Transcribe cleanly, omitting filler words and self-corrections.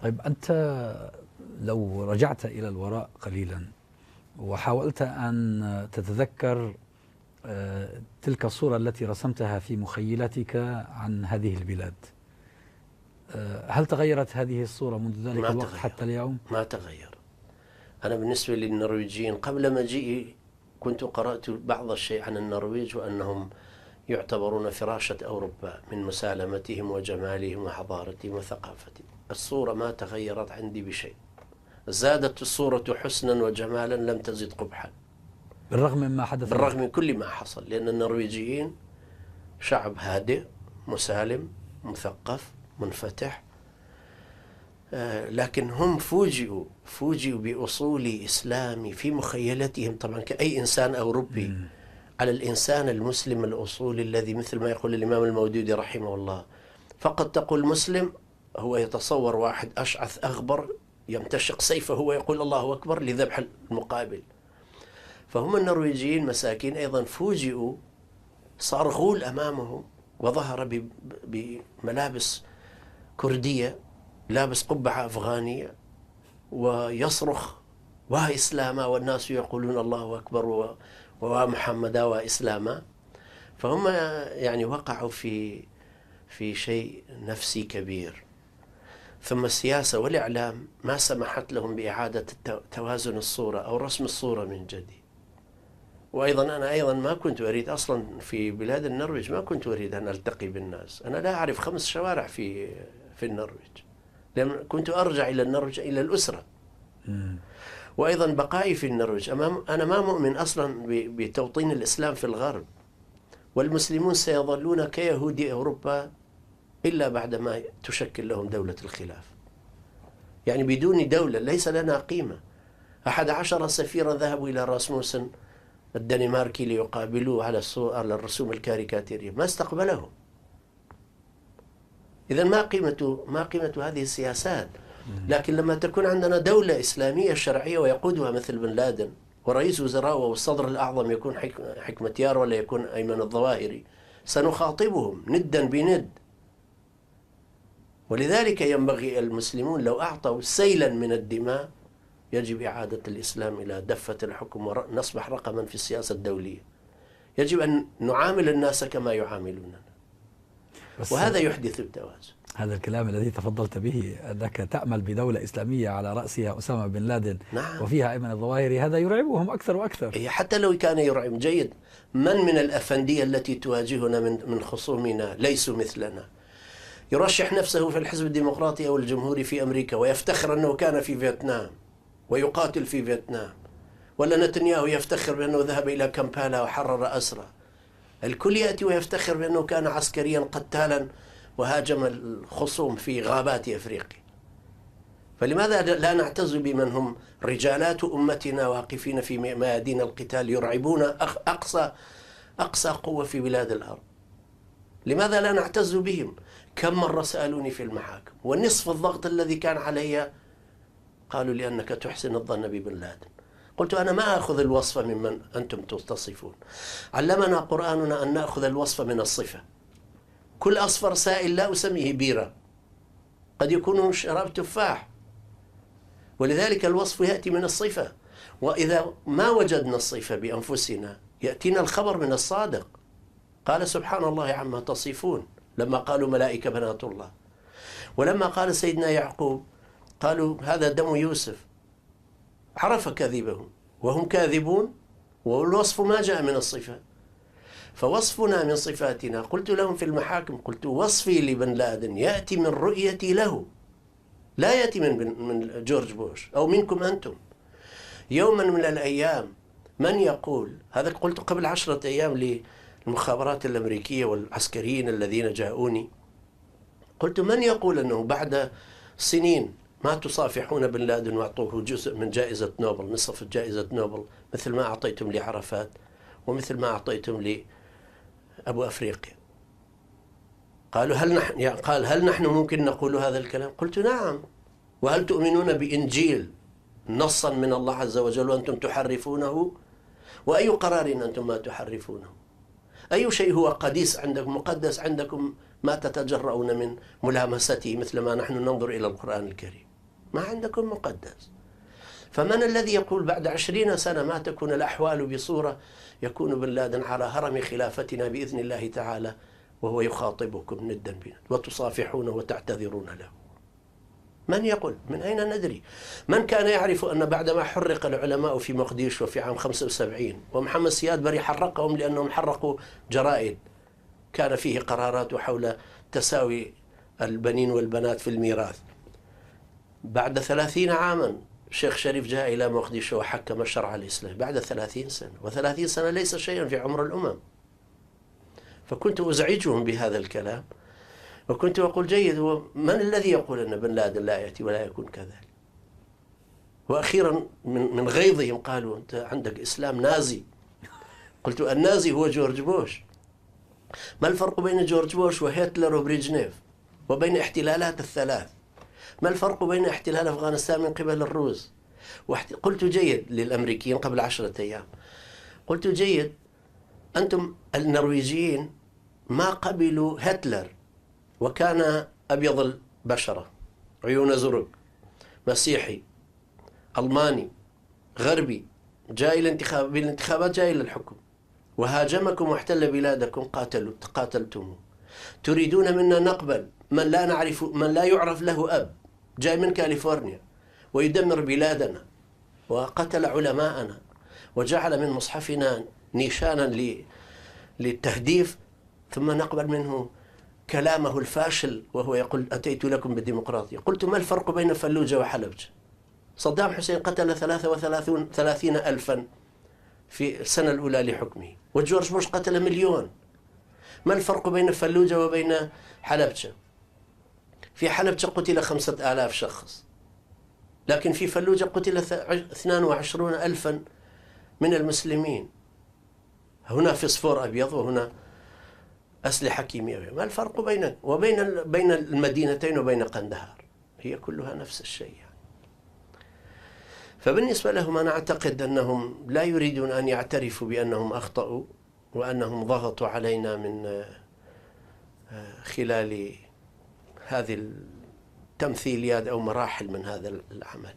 طيب أنت لو رجعت إلى الوراء قليلا وحاولت أن تتذكر تلك الصورة التي رسمتها في مخيلتك عن هذه البلاد، هل تغيرت هذه الصورة منذ ذلك الوقت حتى اليوم؟ ما تغير. أنا بالنسبة للنرويجيين قبل مجيئي كنت قرأت بعض الشيء عن النرويج وأنهم يعتبرون فراشة أوروبا من مسالمتهم وجمالهم وحضارتهم وثقافتهم. الصورة ما تغيرت عندي بشيء، زادت الصورة حسنا وجمالا لم تزد قبحا بالرغم مما حدث، بالرغم من كل ما حصل، لأن النرويجيين شعب هادئ مسالم مثقف منفتح، لكن هم فوجئوا بأصول إسلامي في مخيلتهم طبعا كأي إنسان أوروبي على الإنسان المسلم الأصول الذي مثل ما يقول الإمام المودودي رحمه الله، فقد تقول مسلم هو يتصور واحد أشعث أغبر يمتشق سيفه ويقول الله أكبر لذبح المقابل. فهم النرويجيين مساكين أيضا فوجئوا، صار غول أمامهم وظهر بملابس كردية، لابس قبعة أفغانية ويصرخ وإسلاما، والناس يقولون الله أكبر ومحمدا وإسلاما. فهم يعني وقعوا في شيء نفسي كبير. ثم السياسة والإعلام ما سمحت لهم بإعادة توازن الصورة أو رسم الصورة من جديد. وأيضا أنا ما كنت أريد أصلا في بلاد النرويج، ما كنت أريد أن ألتقي بالناس. أنا لا أعرف 5 شوارع في النرويج، لأن كنت أرجع إلى النرويج إلى الأسرة. وأيضا بقائي في النرويج أنا ما مؤمن أصلا بتوطين الإسلام في الغرب، والمسلمون سيظلون كيهودي أوروبا إلا بعدما تشكل لهم دولة الخلاف. يعني بدون دولة ليس لنا قيمة. 11 سفيرا ذهبوا إلى راسموسن الدنماركي ليقابلوه على الرسوم الكاريكاتيرية، ما استقبلهم. إذا ما قيمة هذه السياسات؟ لكن لما تكون عندنا دولة إسلامية شرعية ويقودها مثل بن لادن، ورئيس وزراء والصدر الأعظم يكون حكمتيار ولا يكون أيمن الظواهري، سنخاطبهم ندا بند. ولذلك ينبغي المسلمون لو أعطوا سيلا من الدماء يجب إعادة الإسلام إلى دفة الحكم ونصبح رقما في السياسة الدولية. يجب أن نعامل الناس كما يعاملوننا، وهذا يحدث التوازن. هذا الكلام الذي تفضلت به أنك تأمل بدولة إسلامية على رأسها أسامة بن لادن، نعم، وفيها أيمن الظواهري، هذا يرعبهم أكثر وأكثر. حتى لو كان يرعب جيد. من الأفندية التي تواجهنا من خصومنا ليسوا مثلنا؟ يرشح نفسه في الحزب الديمقراطي أو الجمهوري في أمريكا ويفتخر أنه كان في فيتنام ويقاتل في فيتنام، ولا نتنياهو يفتخر بأنه ذهب إلى كامبالا وحرر أسرى. الكل يأتي ويفتخر بأنه كان عسكريا قتالا وهاجم الخصوم في غابات أفريقيا. فلماذا لا نعتز بمن هم رجالات أمتنا واقفين في ميادين القتال يرعبون أقصى قوة في بلاد الأرض؟ لماذا لا نعتز بهم؟ كم مرة سألوني في المحاكم، ونصف الضغط الذي كان علي قالوا لأنك تحسن الظن ببن لادن. قلت أنا ما أخذ الوصف ممن أنتم تصفون. علمنا قرآننا أن نأخذ الوصف من الصفة. كل أصفر سائل لا أسميه بيرة، قد يكون شراب تفاح. ولذلك الوصف يأتي من الصفة، وإذا ما وجدنا الصفة بأنفسنا يأتينا الخبر من الصادق. قال سبحان الله عما تصفون لما قالوا ملائكة بنات الله. ولما قال سيدنا يعقوب قالوا هذا دم يوسف، عرف كذبهم وهم كاذبون، والوصف ما جاء من الصفة. فوصفنا من صفاتنا. قلت لهم في المحاكم، قلت وصفي لبن لادن يأتي من رؤيتي له، لا يأتي من جورج بوش أو منكم أنتم. يوما من الأيام من يقول هذا؟ قلت قبل 10 أيام للمخابرات الأمريكية والعسكريين الذين جاءوني، قلت من يقول أنه بعد سنين ما تصافحون بن لادن واعطوه جزء من جائزة نوبل، نصف جائزة نوبل، مثل ما أعطيتم لعرفات ومثل ما أعطيتم لأبو أفريقيا. قالوا هل نحن ممكن نقول هذا الكلام؟ قلت نعم. وهل تؤمنون بإنجيل نصا من الله عز وجل وأنتم تحرفونه؟ وأي قرار أنتم ما تحرفونه؟ أي شيء هو قديس عندكم مقدس عندكم ما تتجرؤون من ملامسته مثل ما نحن ننظر إلى القرآن الكريم؟ ما عندكم مقدس. فمن الذي يقول بعد 20 سنة ما تكون الأحوال بصورة يكون بن لادن على هرم خلافتنا بإذن الله تعالى وهو يخاطبكم ندا بند وتصافحونه وتعتذرون له؟ من يقول؟ من أين ندري؟ من كان يعرف أن بعدما حرق العلماء في مقديشو في عام 75 ومحمد سياد بري حرقهم لأنهم حرقوا جرائد كان فيه قرارات حول تساوي البنين والبنات في الميراث، بعد 30 عاما الشيخ شريف جاء إلى مقديشو وحكم الشرع الإسلامي بعد 30 سنة، و30 سنة ليس شيئا في عمر الأمم. فكنت أزعجهم بهذا الكلام وكنت أقول جيد، ومن الذي يقول أن بن لادن لا يأتي ولا يكون كذلك؟ وأخيرا من غيظهم قالوا أنت عندك إسلام نازي. قلت النازي هو جورج بوش. ما الفرق بين جورج بوش وهتلر وبريجنيف وبين احتلالات الثلاث؟ ما الفرق بين احتلال أفغانستان من قبل الروس؟ قلت جيد للأمريكيين قبل 10 أيام، قلت جيد أنتم النرويجيين ما قبلوا هتلر وكان أبيض البشرة عيون زرق مسيحي ألماني غربي جاي بالانتخابات جاي للحكم وهاجمكم واحتل بلادكم قاتلتم. تريدون منا نقبل من لا نعرف، من لا يعرف له أب جاي من كاليفورنيا ويدمر بلادنا وقتل علماءنا وجعل من مصحفنا نيشانا للتهديف، ثم نقبل منه كلامه الفاشل وهو يقول أتيت لكم بالديمقراطية. قلت ما الفرق بين فلوجة وحلبجة؟ صدام حسين قتل 33 ألفا في السنة الأولى لحكمه، وجورج بوش قتل 1,000,000. ما الفرق بين فلوجة وبين حلبجة؟ في حلبجة قتل 5,000 شخص، لكن في فلوجة قتل 22 ألفا من المسلمين. هنا فسفور أبيض وهنا أسلحة كيميائية. ما الفرق بين المدينتين وبين قندهار؟ هي كلها نفس الشيء. فبالنسبة لهم أنا أعتقد أنهم لا يريدون أن يعترفوا بأنهم أخطأوا وأنهم ضغطوا علينا من خلال هذه التمثيليات أو مراحل من هذا العمل.